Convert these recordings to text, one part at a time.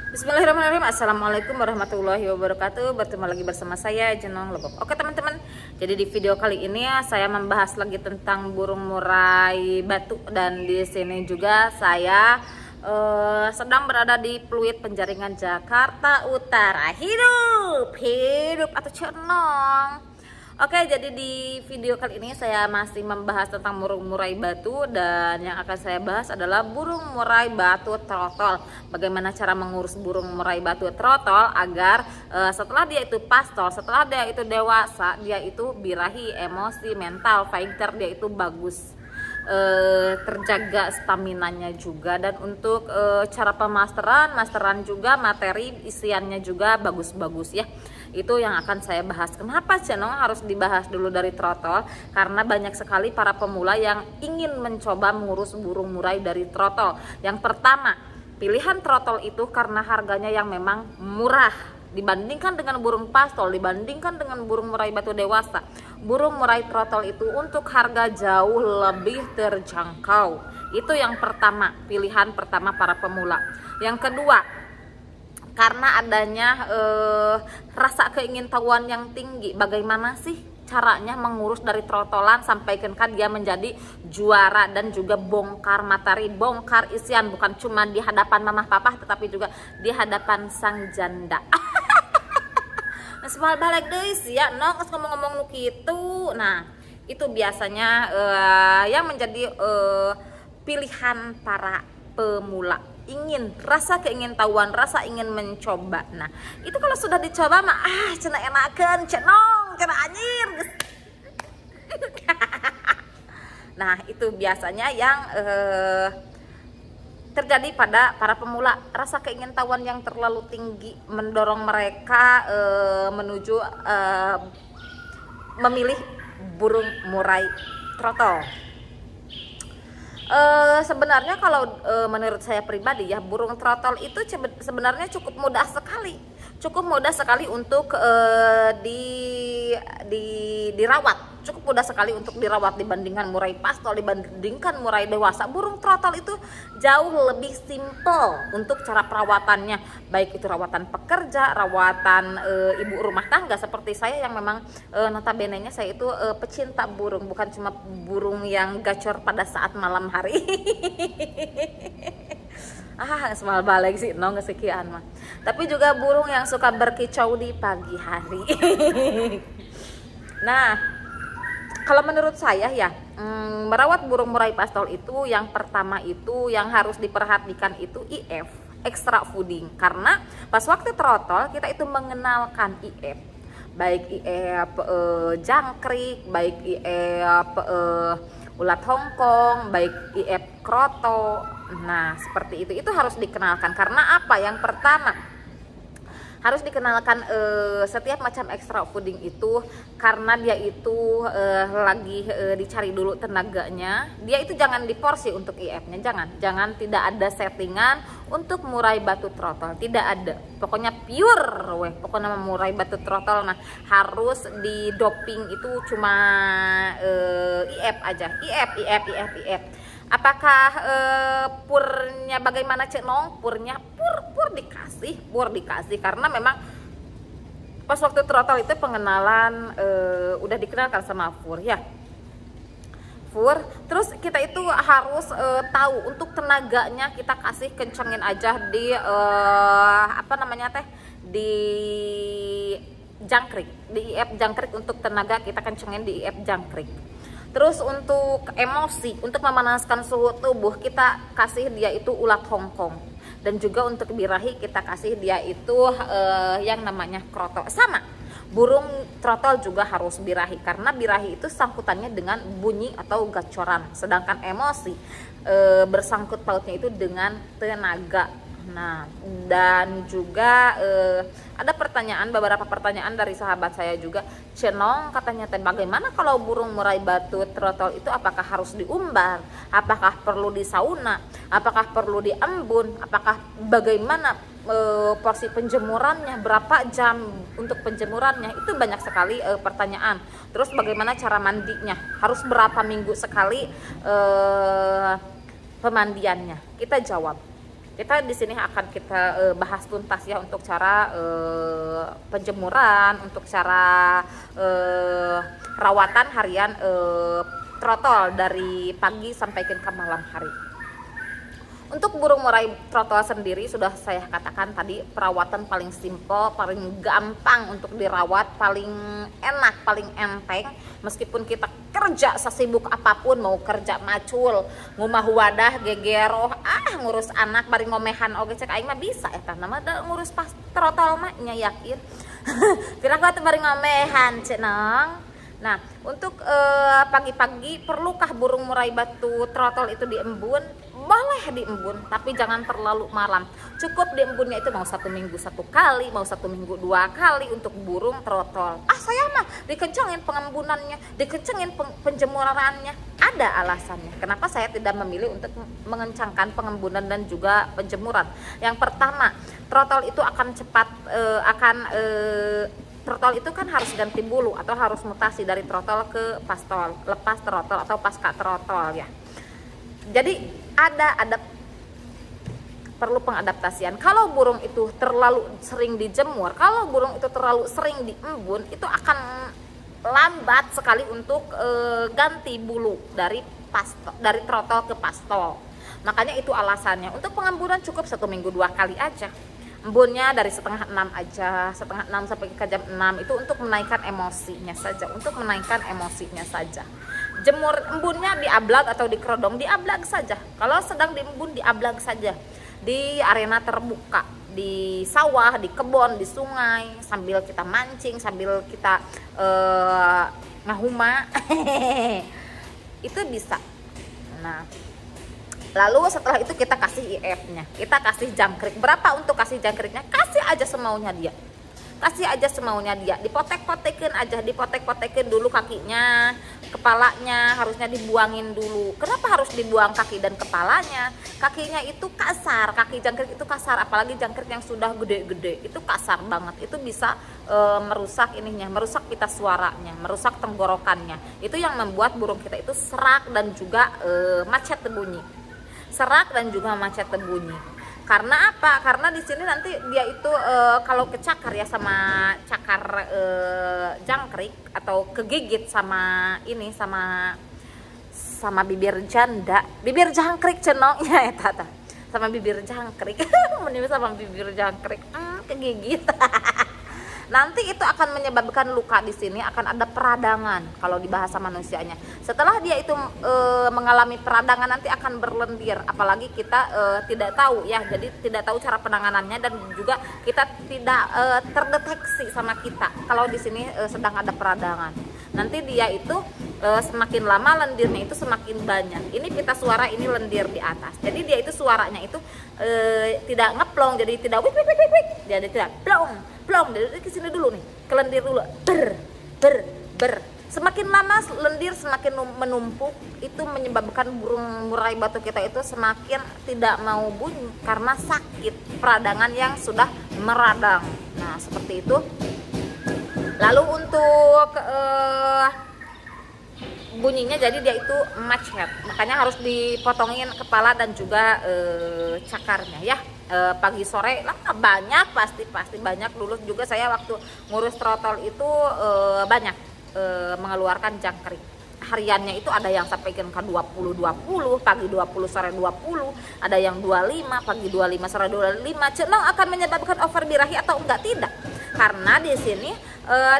Bismillahirrahmanirrahim. Assalamualaikum warahmatullahi wabarakatuh. Bertemu lagi bersama saya Jenong Lebok. Oke teman-teman, jadi di video kali ini saya membahas lagi tentang burung murai batu, dan di sini juga saya sedang berada di Pluit Penjaringan, Jakarta Utara. Hidup atau Jenong. Oke, jadi di video kali ini saya masih membahas tentang burung murai batu, dan yang akan saya bahas adalah burung murai batu trotol. Bagaimana cara mengurus burung murai batu trotol agar setelah dia itu pastol, setelah dia itu dewasa, dia itu birahi, emosi, mental, fighter, dia itu bagus, terjaga staminanya juga. Dan untuk cara masteran juga materi isiannya juga bagus-bagus ya. Itu yang akan saya bahas. Kenapa channel harus dibahas dulu dari trotol? Karena banyak sekali para pemula yang ingin mencoba mengurus burung murai dari trotol. Yang pertama, pilihan trotol itu karena harganya yang memang murah dibandingkan dengan burung pastol, dibandingkan dengan burung murai batu dewasa. Burung murai trotol itu untuk harga jauh lebih terjangkau. Itu yang pertama, pilihan pertama para pemula. Yang kedua, karena adanya rasa keingintahuan yang tinggi. Bagaimana sih caranya mengurus dari trotolan sampai kan dia menjadi juara, dan juga bongkar materi, bongkar isian, bukan cuma di hadapan mamah papa tetapi juga di hadapan sang janda. Semal balik deh sih ya, no, ngomong-ngomong gitu. Nah, itu biasanya yang menjadi pilihan para pemula. Rasa keingintahuan, rasa ingin mencoba. Nah, itu kalau sudah dicoba mah cenah enakeun, cenong, cenah anjir. Nah, itu biasanya yang terjadi pada para pemula. Rasa keingintahuan yang terlalu tinggi mendorong mereka menuju memilih burung murai trotol. Sebenarnya kalau menurut saya pribadi ya, burung trotol itu sebenarnya cukup mudah sekali untuk dirawat. Cukup mudah sekali untuk dirawat dibandingkan murai pastol, dibandingkan murai dewasa. Burung trotol itu jauh lebih simple untuk cara perawatannya, baik itu rawatan pekerja, rawatan ibu rumah tangga seperti saya yang memang notabene-nya saya itu pecinta burung, bukan cuma burung yang gacor pada saat malam hari. Semal balik sih, no, kesekian mah. Tapi juga burung yang suka berkicau di pagi hari. Nah, kalau menurut saya ya, merawat burung murai pastol itu yang pertama itu yang harus diperhatikan itu IF, extra fooding. Karena pas waktu trotol kita itu mengenalkan IF, baik IF jangkrik, baik IF ulat Hongkong, baik IF kroto. Nah, seperti itu harus dikenalkan. Karena apa? Yang pertama, harus dikenalkan setiap macam extra fooding itu karena dia itu lagi dicari dulu tenaganya. Dia itu jangan diporsi untuk IF-nya, jangan tidak ada settingan untuk murai batu trotol, tidak ada. Pokoknya pure pokoknya murai batu trotol nah harus di doping itu cuma IF aja. IF. Apakah purnya bagaimana Nong? Purnya pur dikasih karena memang pas waktu trotol itu pengenalan udah dikenalkan sama pur ya. Terus kita itu harus tahu untuk tenaganya kita kasih kencengin aja di di jangkrik, di IF jangkrik. Untuk tenaga kita kencengin di IF jangkrik. Terus untuk emosi, untuk memanaskan suhu tubuh kita kasih dia itu ulat Hongkong, dan juga untuk birahi kita kasih dia itu yang namanya kroto. Sama, burung trotol juga harus birahi karena birahi itu sangkutannya dengan bunyi atau gacoran, sedangkan emosi bersangkut pautnya itu dengan tenaga. Nah, dan juga ada beberapa pertanyaan dari sahabat saya juga, Cenong katanya bagaimana kalau burung murai batu trotol itu apakah harus diumbar, apakah perlu di sauna, apakah perlu diembun, apakah bagaimana porsi penjemurannya, berapa jam untuk penjemurannya. Itu banyak sekali pertanyaan. Terus bagaimana cara mandinya, harus berapa minggu sekali pemandiannya. Kita jawab Kita di sini akan kita bahas tuntas ya untuk cara penjemuran, untuk cara rawatan harian trotol dari pagi sampai ke malam hari. Untuk burung murai trotol sendiri sudah saya katakan tadi, perawatan paling simple, paling gampang untuk dirawat, paling enak, paling enteng. Meskipun kita kerja sesibuk apapun, mau kerja macul, ngumah wadah, gegeroh, ngurus anak, bari ngomehan oge cek aing mah bisa eta nama ngurus pas trotol mah nya yakin. Pirang teh bari ngomehan cenang. Nah, untuk pagi-pagi perlukah burung murai batu trotol itu diembun? Boleh diembun, tapi jangan terlalu malam. Cukup diembunnya itu mau 1 minggu 1 kali, mau 1 minggu 2 kali untuk burung trotol. Saya mah dikencengin pengembunannya, dikencengin penjemurannya. Ada alasannya. Kenapa saya tidak memilih untuk mengencangkan pengembunan dan juga penjemuran? Yang pertama, trotol itu akan cepat trotol itu kan harus ganti bulu atau harus mutasi dari trotol ke pastol, lepas trotol atau pasca trotol ya. Jadi ada perlu pengadaptasian. Kalau burung itu terlalu sering dijemur, kalau burung itu terlalu sering diembun, itu akan lambat sekali untuk ganti bulu dari trotol ke pastol. Makanya itu alasannya. Untuk pengembunan cukup 1 minggu 2 kali aja. Embunnya dari setengah 6 aja, setengah 6 sampai ke jam 6 itu untuk menaikkan emosinya saja, Jemur embunnya di ablag atau di kerodong, di ablag saja. Kalau sedang diembun di ablag saja, di arena terbuka, di sawah, di kebun, di sungai, sambil kita mancing, sambil kita ngahuma, itu bisa. Nah, lalu setelah itu kita kasih IF-nya, kita kasih jangkrik. Berapa untuk kasih jangkriknya? Kasih aja semaunya dia. Dipotek-potekin aja, dipotek-potekin dulu kakinya, kepalanya harusnya dibuangin dulu. Kenapa harus dibuang kaki dan kepalanya? Kakinya itu kasar, kaki jangkrik itu kasar, apalagi jangkrik yang sudah gede-gede itu kasar banget. Itu bisa merusak merusak pita suaranya, merusak tenggorokannya. Itu yang membuat burung kita itu serak dan juga macet bunyi. Karena apa? Karena di sini nanti dia itu kalau kecakar ya sama cakar jangkrik atau kegigit sama bibir janda, bibir jangkrik cenoknya eta sama bibir jangkrik. sama bibir jangkrik kegigit. Nanti itu akan menyebabkan luka di sini, akan ada peradangan kalau di bahasa manusianya. Setelah dia itu mengalami peradangan nanti akan berlendir, apalagi kita tidak tahu ya, jadi tidak tahu cara penanganannya dan juga kita tidak terdeteksi sama kita kalau di sini sedang ada peradangan. Nanti dia itu semakin lama lendirnya itu semakin banyak. Ini pita suara ini lendir di atas. Jadi dia itu suaranya itu tidak ngeplong, jadi tidak wik wik wik wik. Jadi tidak plong. Dari kesini dulu nih, kelendir dulu, ber. Semakin lama lendir semakin menumpuk, itu menyebabkan burung murai batu kita itu semakin tidak mau bunyi karena sakit peradangan yang sudah meradang. Nah seperti itu. Lalu untuk bunyinya jadi dia itu macet, makanya harus dipotongin kepala dan juga cakarnya ya. Pagi sore lah banyak, pasti banyak. Dulu juga saya waktu ngurus trotol itu banyak mengeluarkan jangkrik. Hariannya itu ada yang sampai ke 20, pagi 20, sore 20, ada yang 25, pagi 25, sore 25. Cenong akan menyebabkan over birahi atau enggak? Tidak. Karena di sini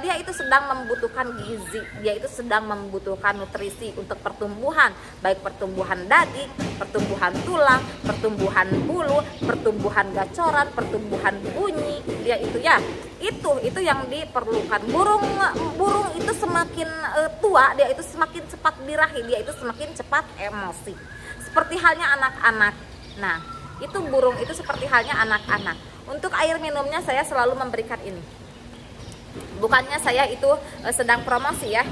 dia itu sedang membutuhkan gizi, dia itu sedang membutuhkan nutrisi untuk pertumbuhan, baik pertumbuhan daging, pertumbuhan tulang, pertumbuhan bulu, pertumbuhan gacoran, pertumbuhan bunyi. Dia itu ya, itu yang diperlukan. Burung itu semakin tua, dia itu semakin cepat birahi, dia itu semakin cepat emosi. Seperti halnya anak-anak. Nah, itu burung itu seperti halnya anak-anak. Untuk air minumnya saya selalu memberikan ini. Bukannya saya itu sedang promosi ya,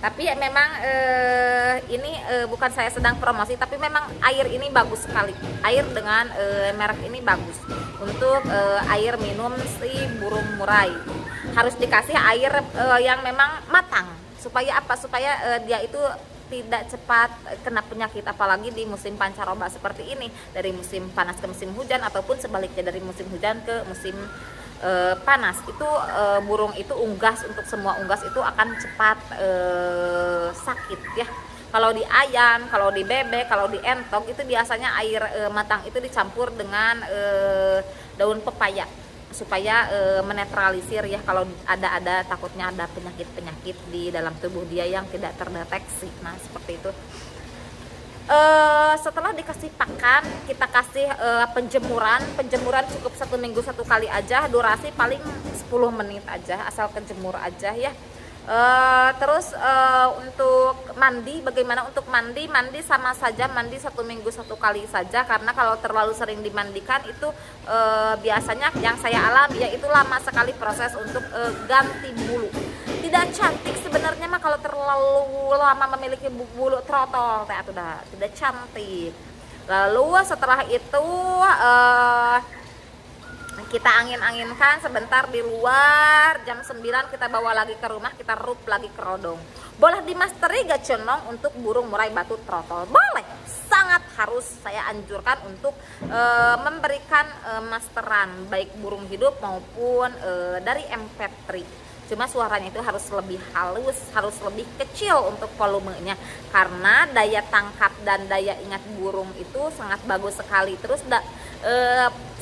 tapi memang ini bukan saya sedang promosi, tapi memang air ini bagus sekali. Air dengan merek ini bagus untuk air minum si burung murai. Harus dikasih air yang memang matang. Supaya apa? Supaya dia itu tidak cepat kena penyakit, apalagi di musim pancaroba seperti ini, dari musim panas ke musim hujan ataupun sebaliknya dari musim hujan ke musim panas. Itu burung itu unggas, untuk semua unggas itu akan cepat sakit ya. Kalau di ayam, kalau di bebek, kalau di entok itu biasanya air matang itu dicampur dengan daun pepaya supaya menetralisir ya, kalau ada takutnya ada penyakit di dalam tubuh dia yang tidak terdeteksi. Nah seperti itu. Setelah dikasih pakan, kita kasih penjemuran cukup 1 minggu 1 kali aja, durasi paling 10 menit aja, asal kejemur aja ya. Terus untuk mandi, bagaimana untuk mandi sama saja, mandi 1 minggu 1 kali saja, karena kalau terlalu sering dimandikan itu biasanya yang saya alami yaitu lama sekali proses untuk ganti bulu. Tidak cantik sebenarnya mah kalau terlalu lama memiliki bulu trotol teh, tidak cantik. Lalu setelah itu kita angin-anginkan sebentar di luar, jam 9 kita bawa lagi ke rumah, kita rup lagi ke rodong. Boleh di masteri gak cenong untuk burung murai batu trotol? Boleh, sangat harus saya anjurkan untuk memberikan masteran baik burung hidup maupun dari MP3. Cuma suaranya itu harus lebih halus, harus lebih kecil untuk volumenya, karena daya tangkap dan daya ingat burung itu sangat bagus sekali. Terus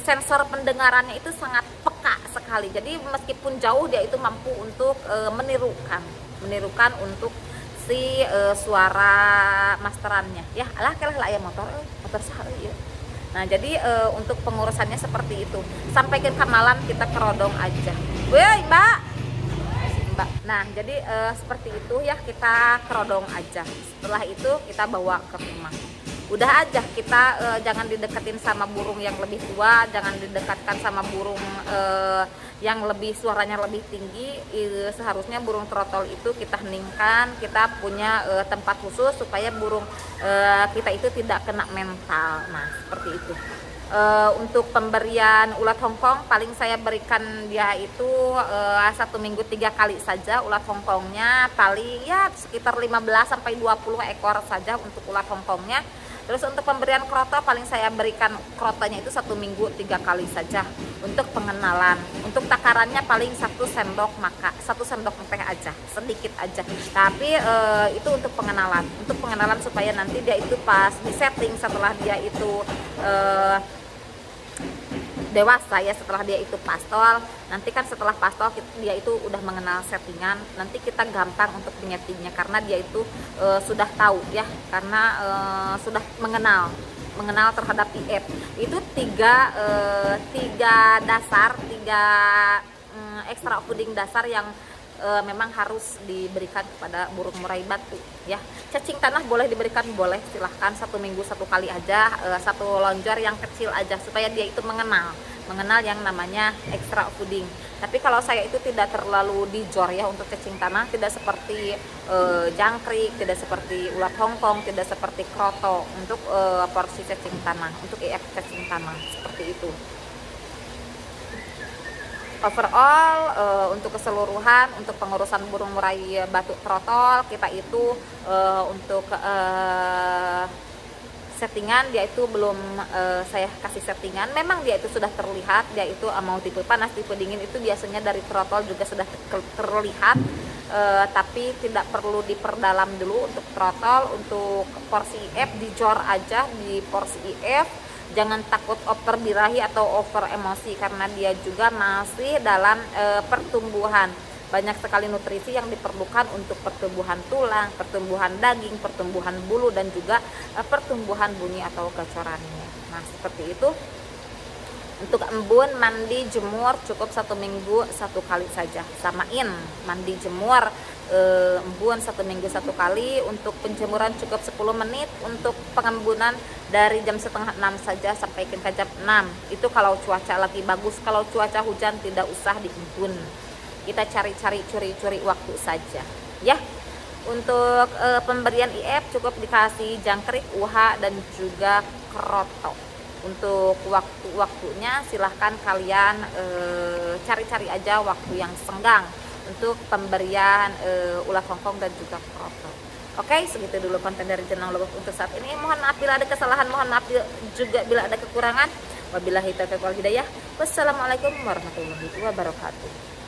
sensor pendengarannya itu sangat peka sekali, jadi meskipun jauh dia itu mampu untuk menirukan untuk si suara masterannya ya. Alah kalah ayam motor sah ya. Nah jadi untuk pengurusannya seperti itu, sampai ke malam kita kerodong aja. Woi mbak. Nah jadi seperti itu ya, kita kerodong aja. Setelah itu kita bawa ke rumah. Udah aja, kita jangan dideketin sama burung yang lebih tua, jangan didekatkan sama burung yang lebih suaranya lebih tinggi. Seharusnya burung trotol itu kita heningkan, kita punya tempat khusus supaya burung kita itu tidak kena mental. Nah seperti itu. Untuk pemberian ulat Hongkong paling saya berikan dia itu 1 minggu 3 kali saja. Ulat Hongkongnya paling ya sekitar 15-20 ekor saja untuk ulat Hongkongnya. Terus untuk pemberian kroto paling saya berikan krotonya itu 1 minggu 3 kali saja untuk pengenalan. Untuk takarannya paling 1 sendok teh aja, sedikit aja. Tapi itu untuk pengenalan supaya nanti dia itu pas di setting setelah dia itu dewasa ya, setelah dia itu pastol. Nanti kan setelah pastol dia itu udah mengenal settingan, nanti kita gampang untuk menyetingnya karena dia itu sudah tahu ya, karena sudah mengenal terhadap IF. Itu tiga extra fooding dasar yang memang harus diberikan kepada burung murai batu ya. Cacing tanah boleh diberikan, boleh, silahkan 1 minggu 1 kali aja, 1 lonjor yang kecil aja supaya dia itu mengenal yang namanya extra fooding. Tapi kalau saya itu tidak terlalu dijor ya untuk cacing tanah, tidak seperti jangkrik, tidak seperti ulat Hongkong, tidak seperti kroto untuk porsi cacing tanah, untuk IF cacing tanah seperti itu. Overall untuk keseluruhan untuk pengurusan burung murai batu trotol kita itu untuk settingan dia itu belum saya kasih settingan. Memang dia itu sudah terlihat, dia itu mau tipe panas tipe dingin itu biasanya dari trotol juga sudah terlihat, tapi tidak perlu diperdalam dulu untuk trotol. Untuk porsi IF dijor aja di porsi IF. Jangan takut over birahi atau over emosi karena dia juga masih dalam pertumbuhan. Banyak sekali nutrisi yang diperlukan untuk pertumbuhan tulang, pertumbuhan daging, pertumbuhan bulu, dan juga pertumbuhan bunyi atau gacorannya. Nah seperti itu. Untuk embun mandi jemur cukup 1 minggu 1 kali saja. Samain mandi jemur embun 1 minggu 1 kali. Untuk penjemuran cukup 10 menit. Untuk pengembunan dari jam setengah 6 saja sampai ke jam 6. Itu kalau cuaca lagi bagus. Kalau cuaca hujan tidak usah diembun. Kita curi-curi waktu saja ya. Untuk pemberian IF cukup dikasih jangkrik, uha, dan juga kroto. Untuk waktunya silahkan kalian cari-cari aja waktu yang senggang untuk pemberian ulat Hongkong dan juga kroto. Oke, segitu dulu konten dari Jenong Lebok untuk saat ini. Mohon maaf bila ada kesalahan, mohon maaf juga bila ada kekurangan. Wabillahi taufiq wal hidayah. Wassalamualaikum warahmatullahi wabarakatuh.